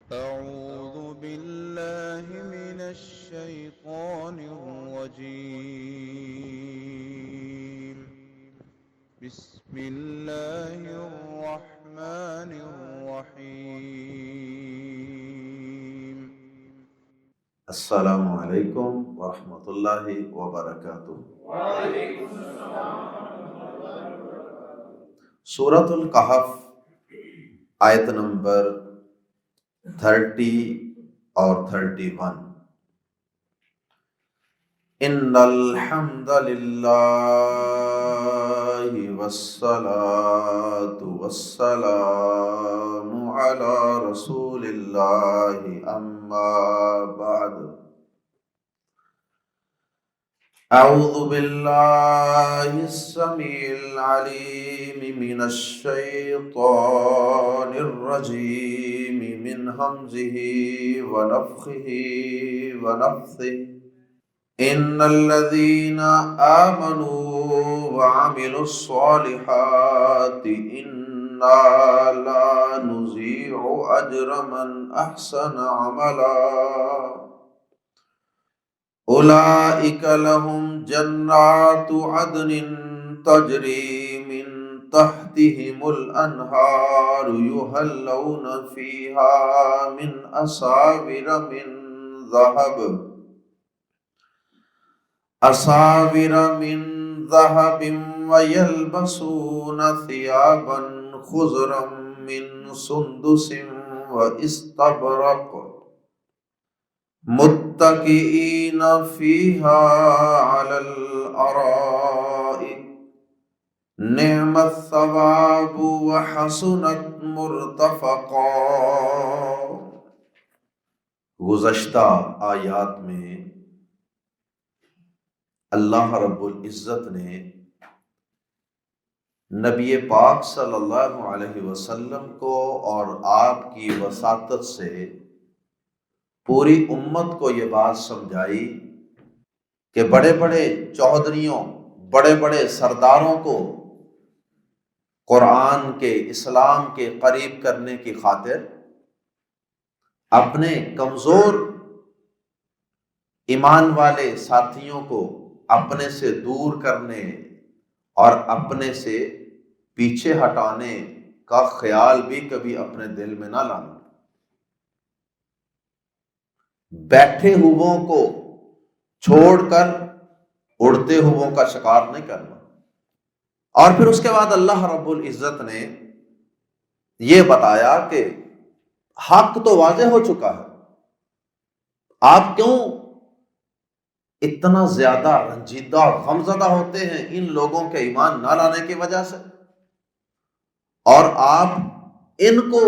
أعوذ بالله من الشيطان الرجيم. بسم الله الرحمن الرحيم. السلام علیکم ورحمۃ اللہ وبرکاتہ۔ سورۃ الکہف آیت نمبر 30 اور 31۔ ان الحمد للہ والصلاة والسلام علی رسول اللہ اما بعد۔ اعوذ باللہ السمیع العلیم من الشیطان الرجیم من ہمزہ ونفخہ ونفثہ۔ ان الذین آمنوا وعملوا الصالحات انا لا نضیع اجر من احسن عملا۔ اولئک لهم جنات عدن تجری من تحتهم الانہار یحلون فیہا من اساور من ذهب ويلبسون ثيابا خضرا من سندس واستبرق متكئين فيها على الأرائك نعم الثواب وحسنت مرتفقا۔ گزشتہ آیات میں اللہ رب العزت نے نبی پاک صلی اللہ علیہ وسلم کو اور آپ کی وساطت سے پوری امت کو یہ بات سمجھائی کہ بڑے بڑے چودھریوں، بڑے بڑے سرداروں کو قرآن کے، اسلام کے قریب کرنے کی خاطر اپنے کمزور ایمان والے ساتھیوں کو اپنے سے دور کرنے اور اپنے سے پیچھے ہٹانے کا خیال بھی کبھی اپنے دل میں نہ لانا، بیٹھے ہوئوں کو چھوڑ کر اڑتے ہوئوں کا شکار نہیں کرنا۔ اور پھر اس کے بعد اللہ رب العزت نے یہ بتایا کہ حق تو واضح ہو چکا ہے، آپ کیوں اتنا زیادہ رنجیدہ اور غمزدہ ہوتے ہیں ان لوگوں کے ایمان نہ لانے کی وجہ سے، اور آپ ان کو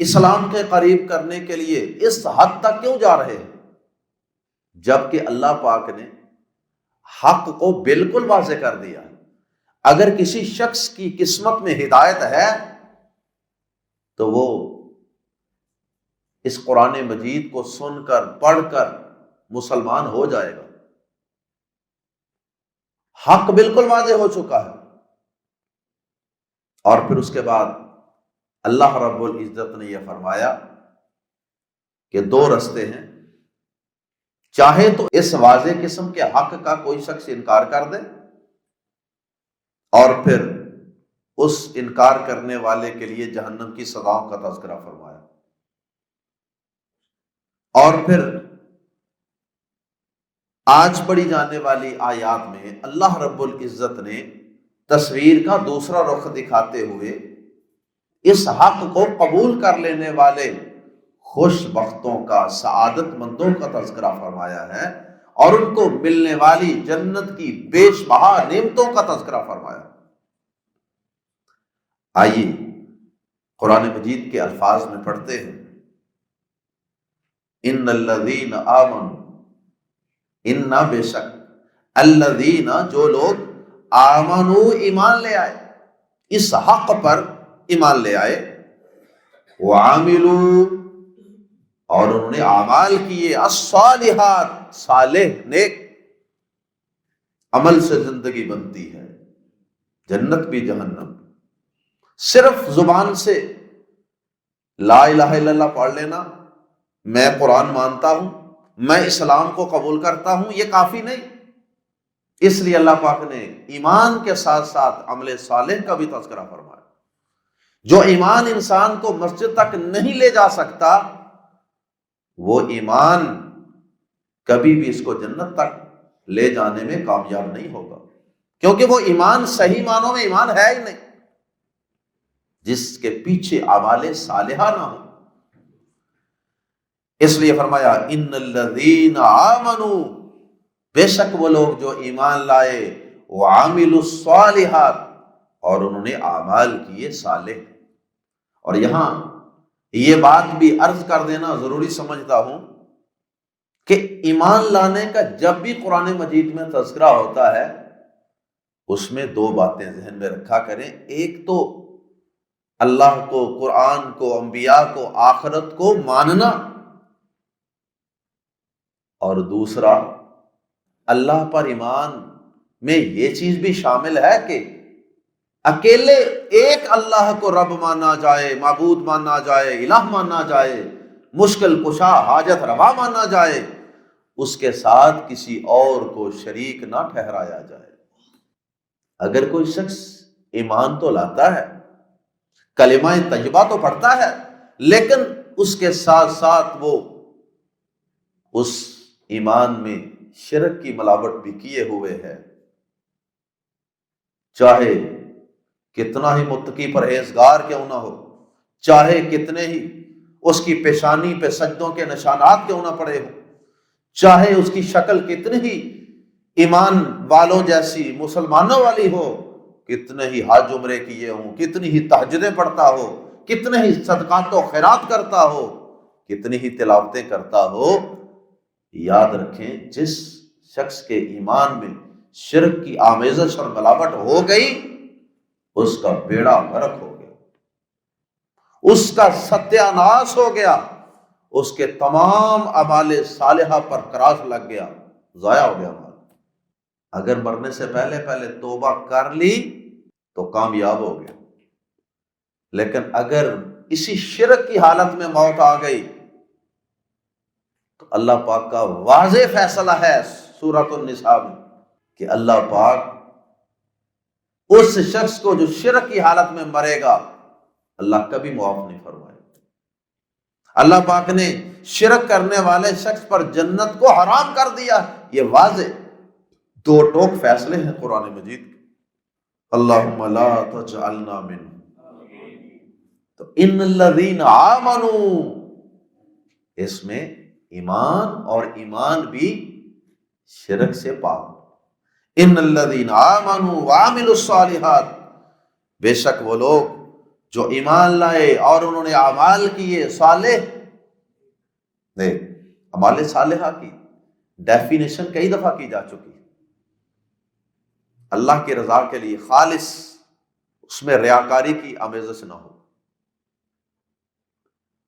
اسلام کے قریب کرنے کے لیے اس حد تک کیوں جا رہے ہیں، جبکہ اللہ پاک نے حق کو بالکل واضح کر دیا۔ اگر کسی شخص کی قسمت میں ہدایت ہے تو وہ اس قرآن مجید کو سن کر پڑھ کر مسلمان ہو جائے گا۔ حق بالکل واضح ہو چکا ہے۔ اور پھر اس کے بعد اللہ رب العزت نے یہ فرمایا کہ دو رستے ہیں، چاہے تو اس واضح قسم کے حق کا کوئی شخص انکار کر دے، اور پھر اس انکار کرنے والے کے لیے جہنم کی سزاؤں کا تذکرہ فرمایا، اور پھر آج پڑھی جانے والی آیات میں اللہ رب العزت نے تصویر کا دوسرا رخ دکھاتے ہوئے اس حق کو قبول کر لینے والے خوش بختوں کا، سعادت مندوں کا تذکرہ فرمایا ہے، اور ان کو ملنے والی جنت کی بیش بہا نعمتوں کا تذکرہ فرمایا۔ آئیے قرآن مجید کے الفاظ میں پڑھتے ہیں۔ ان الذین آمنوا، ان بے شک، الذین جو لوگ، آمنو ایمان لے آئے، اس حق پر ایمان لے آئے، وعاملوا اور انہوں نے اعمال کیے، الصالحات صالح نیک عمل سے زندگی بنتی ہے، جنت بھی جہنم۔ صرف زبان سے لا الہ الا اللہ پڑھ لینا میں قرآن مانتا ہوں، میں اسلام کو قبول کرتا ہوں، یہ کافی نہیں۔ اس لیے اللہ پاک نے ایمان کے ساتھ ساتھ عمل صالح کا بھی تذکرہ فرمایا۔ جو ایمان انسان کو مسجد تک نہیں لے جا سکتا، وہ ایمان کبھی بھی اس کو جنت تک لے جانے میں کامیاب نہیں ہوگا، کیونکہ وہ ایمان صحیح معنوں میں ایمان ہے ہی نہیں جس کے پیچھے اعمال صالحہ نہ ہو۔ اس لیے فرمایا ان الذین آمنوا، بے شک وہ لوگ جو ایمان لائے، وعملوا الصالحات، اور انہوں نے اعمال کیے صالح۔ اور یہاں یہ بات بھی عرض کر دینا ضروری سمجھتا ہوں کہ ایمان لانے کا جب بھی قرآن مجید میں تذکرہ ہوتا ہے، اس میں دو باتیں ذہن میں رکھا کریں۔ ایک تو اللہ کو، قرآن کو، انبیاء کو، آخرت کو ماننا، اور دوسرا اللہ پر ایمان میں یہ چیز بھی شامل ہے کہ اکیلے ایک اللہ کو رب مانا جائے، معبود مانا جائے، الہ مانا جائے، مشکل کشا، حاجت روا مانا جائے، اس کے ساتھ کسی اور کو شریک نہ ٹھہرایا جائے۔ اگر کوئی شخص ایمان تو لاتا ہے، کلمہ طیبہ تو پڑھتا ہے، لیکن اس کے ساتھ ساتھ وہ اس ایمان میں شرک کی ملاوٹ بھی کیے ہوئے ہے، چاہے کتنا ہی متقی پرہیزگار کیوں نہ ہو، چاہے کتنے ہی اس کی پیشانی پہ سجدوں کے نشانات کیوں نہ پڑے ہوں، چاہے اس کی شکل کتنی ہی ایمان والوں جیسی مسلمانوں والی ہو، کتنے ہی حج عمرے کیے ہوں، کتنی ہی تہجدیں پڑھتا ہو، کتنے ہی صدقات و خیرات کرتا ہو، کتنی ہی تلاوتیں کرتا ہو، یاد رکھیں جس شخص کے ایمان میں شرک کی آمیزش اور ملاوٹ ہو گئی، اس کا بیڑا غرق ہو گیا، اس کا ستیہ ناش ہو گیا، اس کے تمام اعمال صالحہ پر کراس لگ گیا، ضائع ہو گیا۔ اگر مرنے سے پہلے پہلے توبہ کر لی تو کامیاب ہو گیا، لیکن اگر اسی شرک کی حالت میں موت آ گئی تو اللہ پاک کا واضح فیصلہ ہے سورۃ النساء میں کہ اللہ پاک اس شخص کو جو شرک کی حالت میں مرے گا اللہ کبھی معاف نہیں فرمائے گا۔ اللہ پاک نے شرک کرنے والے شخص پر جنت کو حرام کر دیا۔ یہ واضح دو ٹوک فیصلے ہیں قرآن مجید کے۔ اللہم لا تجعلنا منہم۔ تو ان الذین آمنوا، اس میں ایمان اور ایمان بھی شرک سے پاک۔ ان الذین آمنوا وعملوا الصالحات، بے شک وہ لوگ جو ایمان لائے اور انہوں نے اعمال کیے صالح۔ دیکھ، اعمال صالحہ کی ڈیفینیشن کئی دفعہ کی جا چکی ہے۔ اللہ کی رضا کے لیے خالص، اس میں ریاکاری کی آمیزش نہ ہو،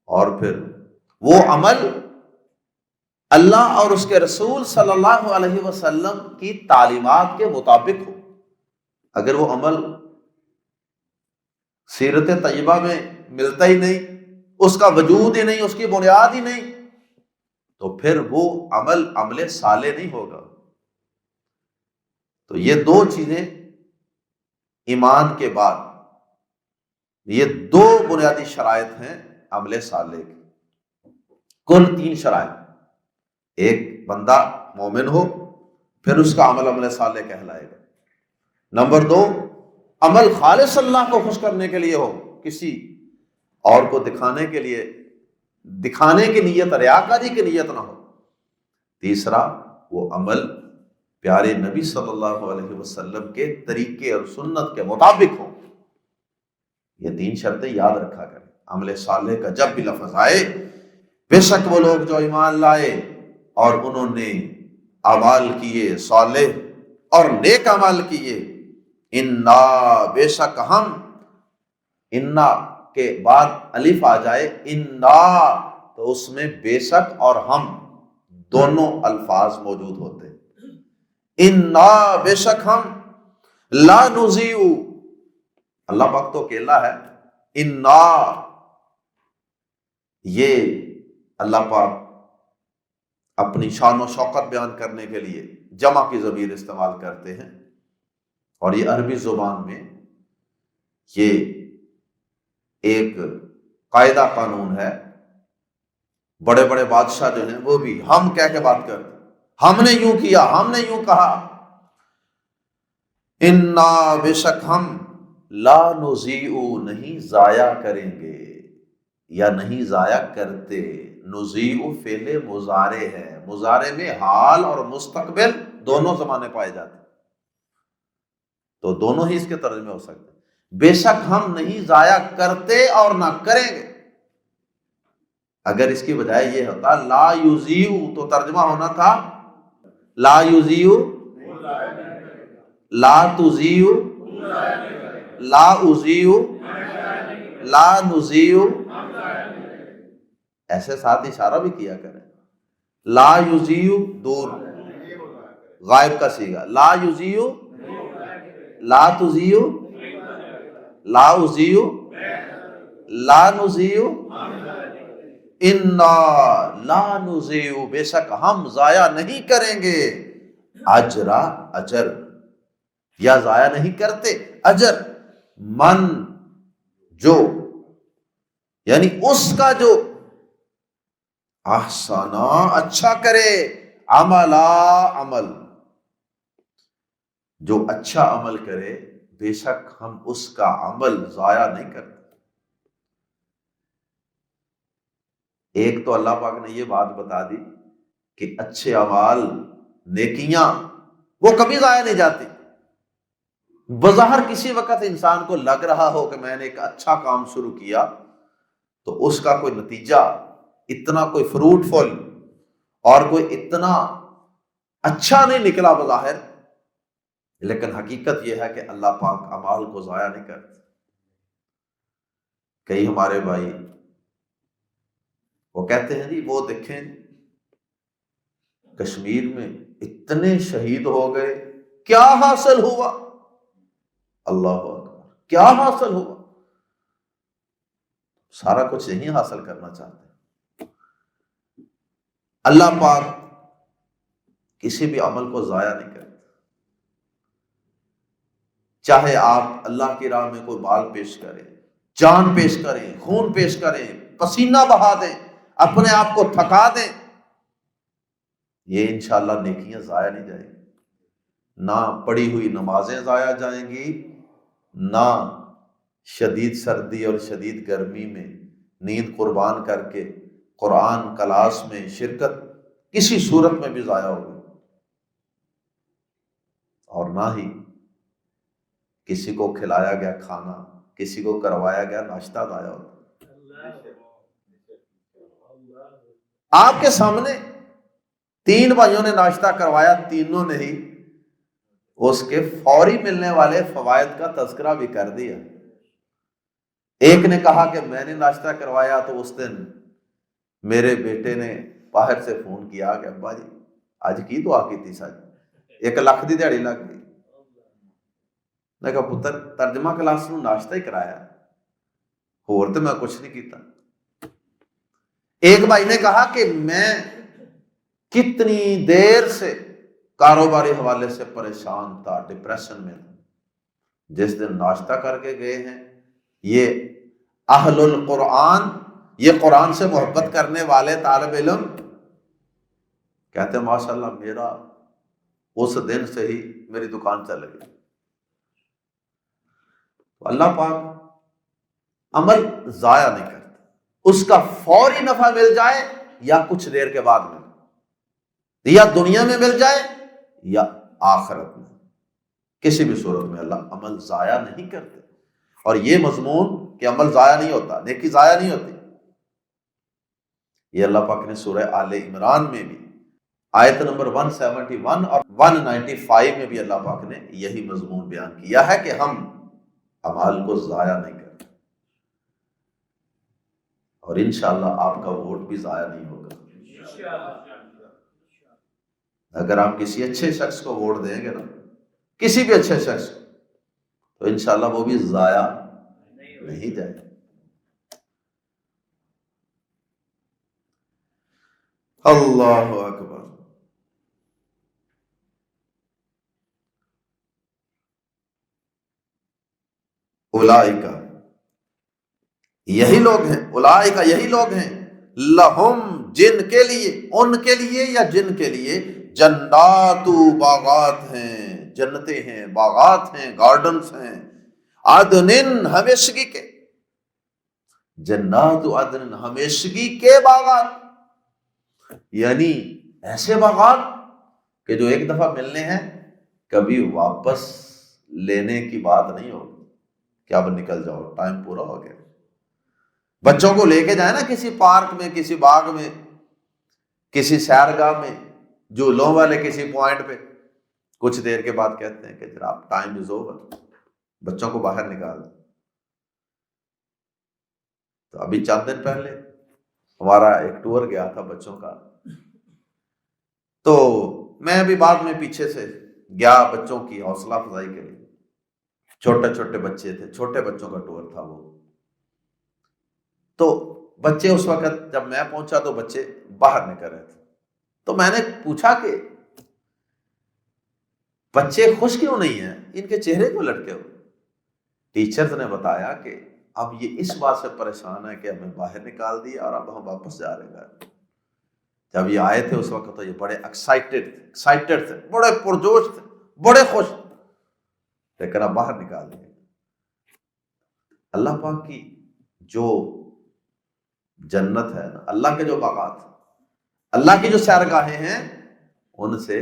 اور پھر وہ عمل اللہ اور اس کے رسول صلی اللہ علیہ وسلم کی تعلیمات کے مطابق ہو۔ اگر وہ عمل سیرت طیبہ میں ملتا ہی نہیں، اس کا وجود ہی نہیں، اس کی بنیاد ہی نہیں، تو پھر وہ عمل صالح نہیں ہوگا۔ تو یہ دو چیزیں ایمان کے بعد، یہ دو بنیادی شرائط ہیں عمل صالح کی۔ کل 3 شرائط، ایک بندہ مومن ہو، پھر اس کا عمل صالح کہلائے گا۔ نمبر 2، عمل خالص اللہ کو خوش کرنے کے لیے ہو، کسی اور کو دکھانے کے لیے، دکھانے کی نیت، ریاکاری کی نیت نہ ہو۔ تیسرا، وہ عمل پیارے نبی صلی اللہ علیہ وسلم کے طریقے اور سنت کے مطابق ہو۔ یہ 3 شرطیں یاد رکھا کریں۔ عمل صالح کا جب بھی لفظ آئے، بے شک وہ لوگ جو ایمان لائے اور انہوں نے اعمال کیے صالح اور نیک اعمال کیے، انا، بے شک ہم، انا کے بعد الف آ جائے انا، تو اس میں بے شک اور ہم دونوں الفاظ موجود ہوتے ہیں۔ انا، بے شک ہم، لا نضیع، اللہ پاک تو اکیلا ہے، انا یہ اللہ پاک اپنی شان و شوکت بیان کرنے کے لیے جمع کی ضمیر استعمال کرتے ہیں، اور یہ عربی زبان میں یہ ایک قاعدہ قانون ہے۔ بڑے بڑے بادشاہ جو ہیں وہ بھی ہم کہہ کے بات کرتے، ہم نے یوں کیا، ہم نے یوں کہا۔ انا، بے شک ہم، لا نضیع، نہیں ضائع کریں گے یا نہیں ضائع کرتے۔ نضیع فعل مضارع ہے، مضارع میں حال اور مستقبل دونوں زمانے پائے جاتے ہیں، تو دونوں ہی اس کے ترجمے ہو سکتے ہیں۔ بے شک ہم نہیں ضائع کرتے اور نہ کریں گے۔ اگر اس کی بجائے یہ ہوتا لا یضیع، تو ترجمہ ہونا تھا لا یضیع، لا تضیع، لا اضیع، لا نضیع، ایسے ساتھ اشارہ بھی کیا کریں۔ لا یضیع دور، غائب کا صیغہ، لا یضیع، لا تضیع، لا اضیع، لا نضیع، انا لا نضیع، بے شک ہم ضائع نہیں کریں گے اجرا، اجر، یا ضائع نہیں کرتے اجر، من، جو، یعنی اس کا جو احسنا، اچھا کرے، عملا، عمل، جو اچھا عمل کرے، بے شک ہم اس کا عمل ضائع نہیں کرتے۔ ایک تو اللہ پاک نے یہ بات بتا دی کہ اچھے اعمال، نیکیاں، وہ کبھی ضائع نہیں جاتی۔ بظاہر کسی وقت انسان کو لگ رہا ہو کہ میں نے ایک اچھا کام شروع کیا تو اس کا کوئی نتیجہ اتنا کوئی فروٹفل اور کوئی اتنا اچھا نہیں نکلا بظاہر، لیکن حقیقت یہ ہے کہ اللہ پاک اعمال کو ضائع نہیں کرتے۔ کئی ہمارے بھائی وہ کہتے ہیں جی وہ دیکھیں کشمیر میں اتنے شہید ہو گئے، کیا حاصل ہوا؟ اللہ اکبر، کیا حاصل ہوا؟ سارا کچھ یہی حاصل کرنا چاہتے ہیں۔ اللہ پاک کسی بھی عمل کو ضائع نہیں کرتے، چاہے آپ اللہ کی راہ میں کوئی مال پیش کریں، جان پیش کریں، خون پیش کریں، پسینہ بہا دیں، اپنے آپ کو تھکا دیں، یہ انشاءاللہ نیکیاں ضائع نہیں جائیں گی۔ نہ پڑھی ہوئی نمازیں ضائع جائیں گی، نہ شدید سردی اور شدید گرمی میں نیند قربان کر کے قرآن کلاس میں شرکت کسی صورت میں بھی ضائع ہوگی، اور نہ ہی کسی کو کھلایا گیا کھانا، کسی کو کروایا گیا ناشتہ ضائع ہوتا۔ آپ کے سامنے 3 بھائیوں نے ناشتہ کروایا، تینوں نے ہی اس کے فوری ملنے والے فوائد کا تذکرہ بھی کر دیا۔ ایک نے کہا کہ میں نے ناشتہ کروایا تو اس دن میرے بیٹے نے باہر سے فون کیا کہ ابا جی اج کی دعا کی تھی، سچ 1 لاکھ دی دیہڑی لگ گئی۔ میں کہا پتر ترجمہ کلاس نو ناشتہ ہی کرایا، اور تو میں کچھ نہیں کیتا۔ ایک بھائی نے کہا کہ میں کتنی دیر سے کاروباری حوالے سے پریشان تھا، ڈپریشن میں تھا، جس دن ناشتہ کر کے گئے ہیں یہ اہل القرآن، یہ قرآن سے محبت کرنے والے طالب علم کہتے ہیں ماشاءاللہ میرا اس دن سے ہی میری دکان چل گئی۔ تو اللہ پاک عمل ضائع نہیں کرتا، اس کا فوری نفع مل جائے یا کچھ دیر کے بعد ملے، یا دنیا میں مل جائے یا آخرت میں، کسی بھی صورت میں اللہ عمل ضائع نہیں کرتے۔ اور یہ مضمون کہ عمل ضائع نہیں ہوتا، نیکی ضائع نہیں ہوتی، یہ اللہ پاک نے سورہ آل عمران میں بھی آیت نمبر 171 اور 195 میں بھی اللہ پاک نے یہی مضمون بیان کیا ہے کہ ہم اعمال کو ضائع نہیں کرتے، اور انشاءاللہ آپ کا ووٹ بھی ضائع نہیں ہوگا۔ اگر آپ کسی اچھے شخص کو ووٹ دیں گے نا، کسی بھی اچھے شخص کو، تو انشاءاللہ وہ بھی ضائع نہیں جائے۔ اللہ اکبر. اولئک، یہی لوگ ہیں، اولئک یہی لوگ ہیں، لہم جن کے لیے، ان کے لیے یا جن کے لیے، جنات باغات ہیں، جنتیں ہیں، باغات ہیں، گارڈنز ہیں، عدن ہمیشگی کے، جنات عدن ہمیشگی کے باغات، یعنی ایسے باغات کہ جو ایک دفعہ ملنے ہیں کبھی واپس لینے کی بات نہیں ہوگی کہ اب نکل جاؤ ٹائم پورا ہو گیا. بچوں کو لے کے جائیں نا کسی پارک میں، کسی باغ میں، کسی سیرگاہ میں، جھولوں والے کسی پوائنٹ پہ، کچھ دیر کے بعد کہتے ہیں کہ جناب ٹائم از اوور، بچوں کو باہر نکال دیں. تو ابھی چند دن پہلے ہمارا ایک ٹور گیا تھا بچوں کا، تو میں بھی بعد میں پیچھے سے گیا بچوں کی حوصلہ افزائی کے لیے. چھوٹے چھوٹے بچے تھے، چھوٹے بچوں کا ٹور تھا وہ. تو بچے اس وقت جب میں پہنچا تو بچے باہر نکل رہے تھے. تو میں نے پوچھا کہ بچے خوش کیوں نہیں ہیں، ان کے چہرے کیوں لٹکے ہوئے؟ ٹیچرز نے بتایا کہ اب یہ اس بات سے پریشان ہے کہ ہمیں باہر نکال دیا اور اب ہم واپس جا رہے ہیں. جب یہ آئے تھے اس وقت تو یہ بڑے ایکسائٹڈ تھے، بڑے پرجوش تھے، بڑے خوش تھے، لیکن اب باہر نکال دیا. اللہ پاک کی جو جنت ہے نا، اللہ کے جو باغات، اللہ کی جو سیرگاہیں ہیں، ان سے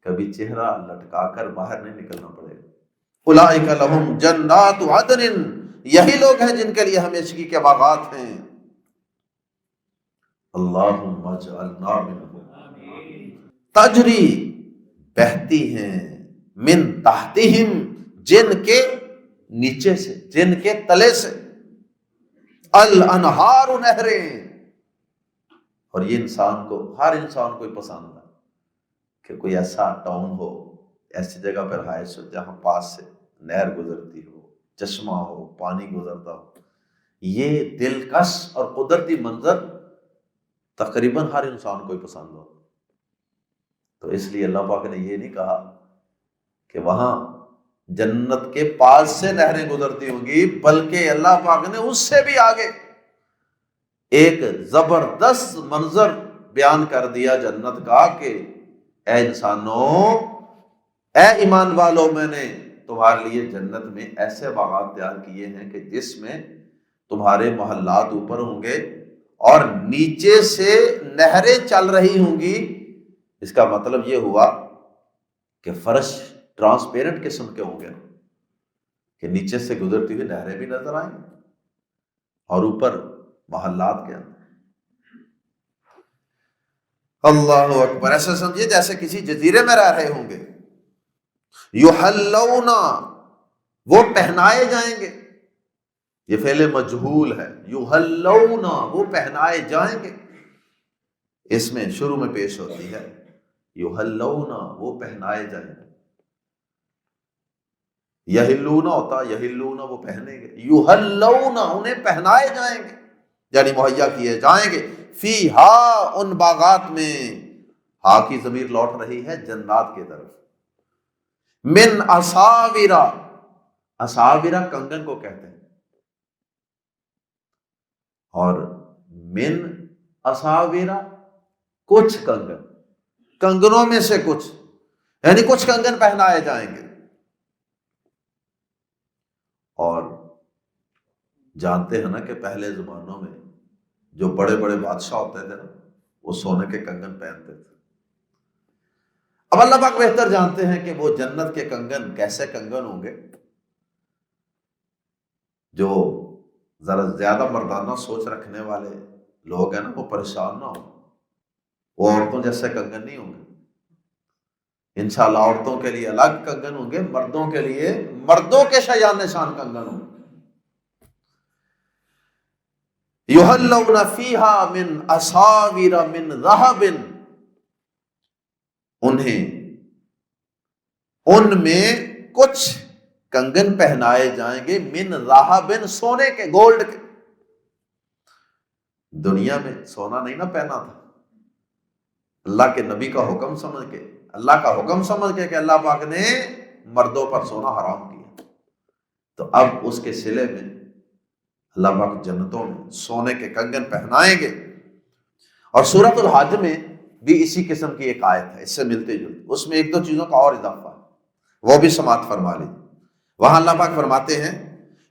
کبھی چہرہ لٹکا کر باہر نہیں نکلنا پڑے گا. اولئک لہم جنات عدن، یہی لوگ ہیں جن کے لیے ہمیشگی کے باغات ہیں. اللہم اجعلنا منہم، تجری بہتی ہیں، من تحتہم جن کے نیچے سے، جن کے تلے سے، الانہار نہریں. اور یہ انسان کو، ہر انسان کو پسند ہے کہ کوئی ایسا ٹاؤن ہو، ایسی جگہ پر رہائش ہو جہاں پاس سے نہر گزرتی ہو، چشمہ ہو، پانی گزرتا ہو. یہ دلکش اور قدرتی منظر تقریباً ہر انسان کو پسند ہو. تو اس لیے اللہ پاک نے یہ نہیں کہا کہ وہاں جنت کے پاس سے نہریں گزرتی ہوں گی، بلکہ اللہ پاک نے اس سے بھی آگے ایک زبردست منظر بیان کر دیا جنت کا کہ اے انسانوں، اے ایمان والو، میں نے تمہارے لیے جنت میں ایسے باغات تیار کیے ہیں کہ جس میں تمہارے محلات اوپر ہوں گے اور نیچے سے نہریں چل رہی ہوں گی. اس کا مطلب یہ ہوا کہ فرش ٹرانسپیرنٹ قسم کے ہوں گے کہ نیچے سے گزرتی ہوئی نہریں بھی نظر آئیں اور اوپر محلات کے اندر. اللہ اکبر. ایسا سمجھیے جیسے کسی جزیرے میں رہ رہے ہوں گے. یحلون، وہ پہنائے جائیں گے. یہ فعل مجہول ہے. یحلون، وہ پہنائے جائیں گے. اس میں شروع میں پیش ہوتی ہے یحلون، وہ پہنائے جائیں گے. یحلون ہوتا، یحلون وہ پہنیں گے. یحلون، انہیں پہنائے جائیں گے، یعنی مہیا کیے جائیں گے. فیہا، ان باغات میں. ہا کی ضمیر لوٹ رہی ہے جنات کی طرف. من اساورا، اساورا کنگن کو کہتے ہیں، اور من اساورا کچھ کنگن، کنگنوں میں سے کچھ، یعنی کچھ کنگن پہنائے جائیں گے. اور جانتے ہیں نا کہ پہلے زمانوں میں جو بڑے بڑے بادشاہ ہوتے تھے نا، وہ سونے کے کنگن پہنتے تھے. اب اللہ پاک بہتر جانتے ہیں کہ وہ جنت کے کنگن کیسے کنگن ہوں گے. جو ذرا زیادہ مردانہ سوچ رکھنے والے لوگ ہیں نا، وہ پریشان نہ ہوں. وہ عورتوں جیسے کنگن نہیں ہوں گے انشاءاللہ. عورتوں کے لیے الگ کنگن ہوں گے، مردوں کے لیے مردوں کے شایان نشان کنگن ہوں گے. یحلون فیہا من اساور من ذہب، انہیں ان میں کچھ کنگن پہنائے جائیں گے، من ذہب، سونے کے، گولڈ کے. دنیا میں سونا نہیں نہ پہنا تھا، اللہ کے نبی کا حکم سمجھ کے، اللہ کا حکم سمجھ کے کہ اللہ پاک نے مردوں پر سونا حرام کیا، تو اب اس کے صلے میں اللہ پاک جنتوں میں سونے کے کنگن پہنائیں گے۔ اور سورۃ الحج میں بھی اسی قسم کی ایک آیت ہے، اس سے ملتے جلتے، اس میں ایک دو چیزوں کا اور اضافہ ہے، وہ بھی سماعت فرما لی۔ وہاں اللہ پاک فرماتے ہیں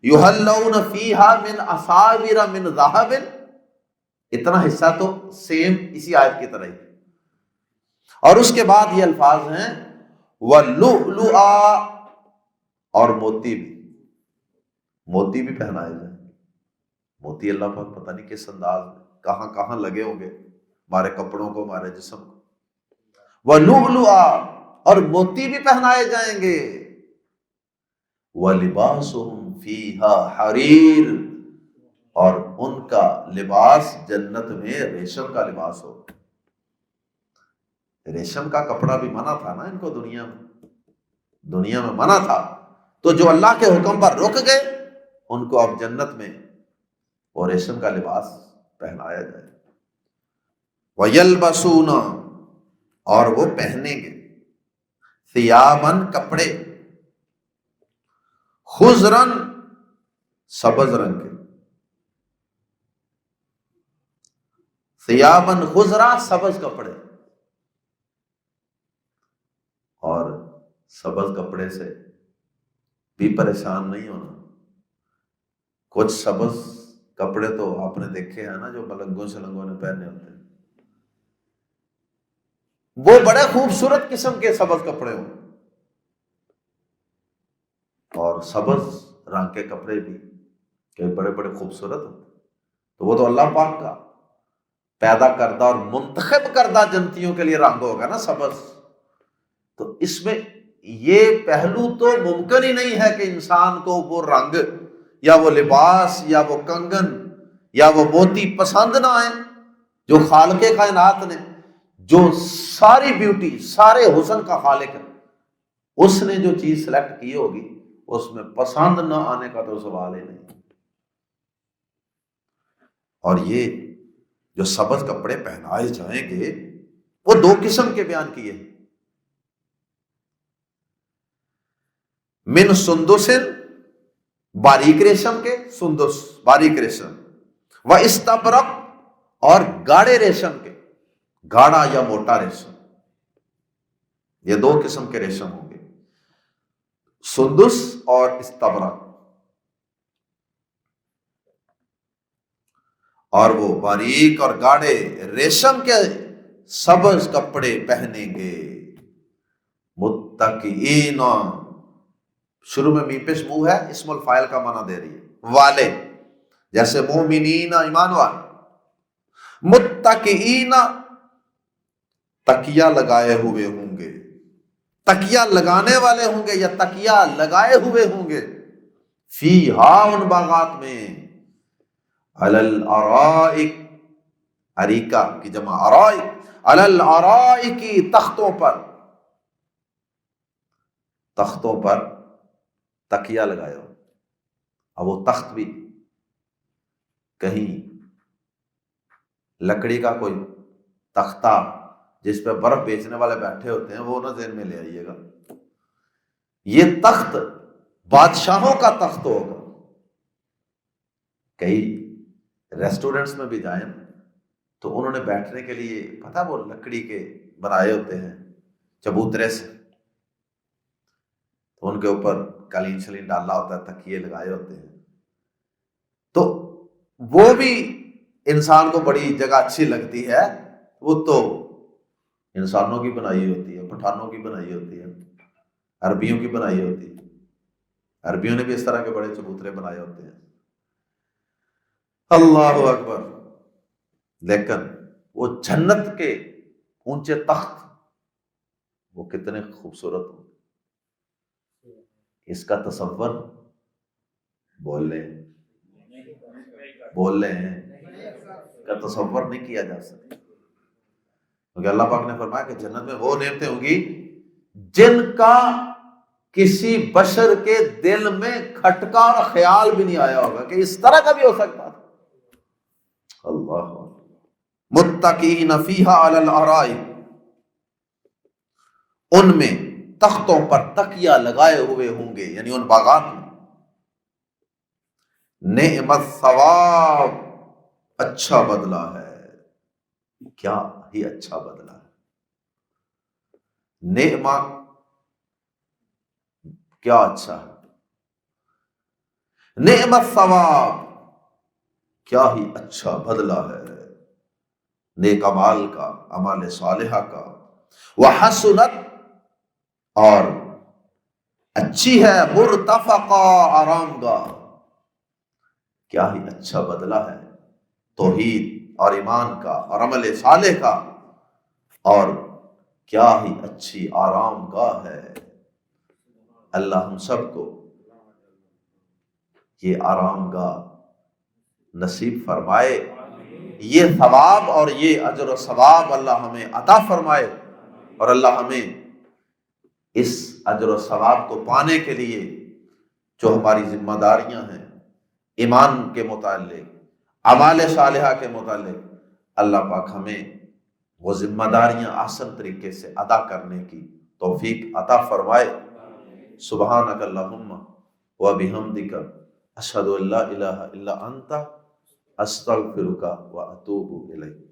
یحلون فیہا من اساور من ذہب، اتنا حصہ تو سیم اسی آیت کی طرح ہی، اور اس کے بعد یہ الفاظ ہیں وَلُؤْلُؤًا، اور موتی بھی پہنائے جائیں۔ موتی اللہ پاک پتہ نہیں کس انداز میں کہاں کہاں لگے ہوں گے ہمارے کپڑوں کو، ہمارے جسم کو۔ وَلُؤْلُؤًا، اور موتی بھی پہنائے جائیں گے۔ وَلِبَاسُهُمْ فِيهَا حَرِيرٌ، اور ان کا لباس جنت میں ریشم کا لباس ہو۔ ریشم کا کپڑا بھی منع تھا نا ان کو، دنیا میں منع تھا، تو جو اللہ کے حکم پر رک گئے ان کو اب جنت میں وہ ریشم کا لباس پہنایا جائے۔ وَيَلْبَسُونَ، اور وہ پہنیں گے، ثِيَابًا، کپڑے، خضراً، سبز رنگ کے، ثِيَابًا خضرا، سبز کپڑے، اور سبز کپڑے سے بھی پریشان نہیں ہونا۔ کچھ سبز کپڑے تو آپ نے دیکھے ہیں نا جو ملنگوں شلنگوں نے پہنے ہوتے ہیں، وہ بڑے خوبصورت قسم کے سبز کپڑے ہوں، اور سبز رنگ کے کپڑے بھی کہ بڑے بڑے خوبصورت ہوتے، تو وہ تو اللہ پاک کا پیدا کردہ اور منتخب کردہ جنتیوں کے لیے رنگ ہوگا نا سبز۔ تو اس میں یہ پہلو تو ممکن ہی نہیں ہے کہ انسان کو وہ رنگ یا وہ لباس یا وہ کنگن یا وہ موتی پسند نہ آئے، جو خالق کائنات نے، جو ساری بیوٹی، سارے حسن کا خالق ہے، اس نے جو چیز سلیکٹ کی ہوگی اس میں پسند نہ آنے کا تو سوال ہی نہیں۔ اور یہ جو سبز کپڑے پہنائے جائیں گے وہ دو قسم کے بیان کیے ہیں، من سندس، باریک ریشم کے، سندس باریک ریشم، و استبرق، اور گاڑے ریشم کے، گاڑا یا موٹا ریشم، یہ دو قسم کے ریشم ہوں گے، سندس اور استبرق، اور وہ باریک اور گاڑے ریشم کے سبز کپڑے پہنیں گے۔ متکئین، شروع میں میم پیش منہ ہے، اسم الفاعل کا معنی دے رہی ہے، والے، جیسے مومنین، ایمان والے، متکئین، تکیہ لگائے ہوئے ہوں گے، تکیہ لگانے والے ہوں گے یا تکیہ لگائے ہوئے ہوں گے، فیہا، ان باغات میں، علی الارائک، اریکہ کی جمع ارائک، علی الارائک، تختوں پر، تختوں پر تکیہ لگایا ہو۔ اب وہ تخت بھی کہیں لکڑی کا کوئی تختہ جس پہ برف بیچنے والے بیٹھے ہوتے ہیں وہ نہ ذہن میں لے آئیے گا، یہ تخت بادشاہوں کا تخت ہوگا۔ کئی ریسٹورنٹس میں بھی جائیں تو انہوں نے بیٹھنے کے لیے پتہ وہ لکڑی کے بنائے ہوتے ہیں چبوترے سے، تو ان کے اوپر قالین شلین ڈالا ہوتا ہے، تکیے لگائے ہوتے ہیں، تو وہ بھی انسان کو بڑی جگہ اچھی لگتی ہے، وہ تو انسانوں کی بنائی ہوتی ہے، پٹھانوں کی بنائی ہوتی ہے، عربیوں کی بنائی ہوتی ہے، عربیوں نے بھی اس طرح کے بڑے چبوترے بنائے ہوتے ہیں، اللہ اکبر۔ لیکن وہ جنت کے اونچے تخت وہ کتنے خوبصورت ہوں، اس کا تصور بول لیں کا تصور نہیں کیا جا سکتا، کیونکہ اللہ پاک نے فرمایا کہ جنت میں وہ نعمتیں ہوں گی جن کا کسی بشر کے دل میں کھٹکا اور خیال بھی نہیں آیا ہوگا کہ اس طرح کا بھی ہو سکتا تھا۔ اللہ، متکئین فیہا علی الارائک، ان میں تختوں پر تکیہ لگائے ہوئے ہوں گے، یعنی ان باغات میں۔ نعم الثواب، اچھا بدلہ ہے، کیا ہی اچھا بدلہ ہے۔ نعمہ کیا اچھا ہے، نعم الثواب کیا ہی اچھا بدلہ ہے نیک اعمال کا، اعمال صالحہ کا۔ وحسنت، اور اچھی ہے، مرتفقہ، آرام گاہ، کیا ہی اچھا بدلہ ہے توحید اور ایمان کا اور عمل صالح کا، اور کیا ہی اچھی آرام گاہ ہے۔ اللہ ہم سب کو یہ آرام گاہ نصیب فرمائے، یہ ثواب اور یہ اجر و ثواب اللہ ہمیں عطا فرمائے، اور اللہ ہمیں اس اجر و ثواب کو پانے کے لیے جو ہماری ذمہ داریاں ہیں ایمان کے متعلق، اعمال صالحہ کے متعلق، اللہ پاک ہمیں وہ ذمہ داریاں احسن طریقے سے ادا کرنے کی توفیق عطا فرمائے۔ سبحانک اللہم و بحمدک، اشہد ان لا الہ الا انت، استغفرک و اتوب الیک۔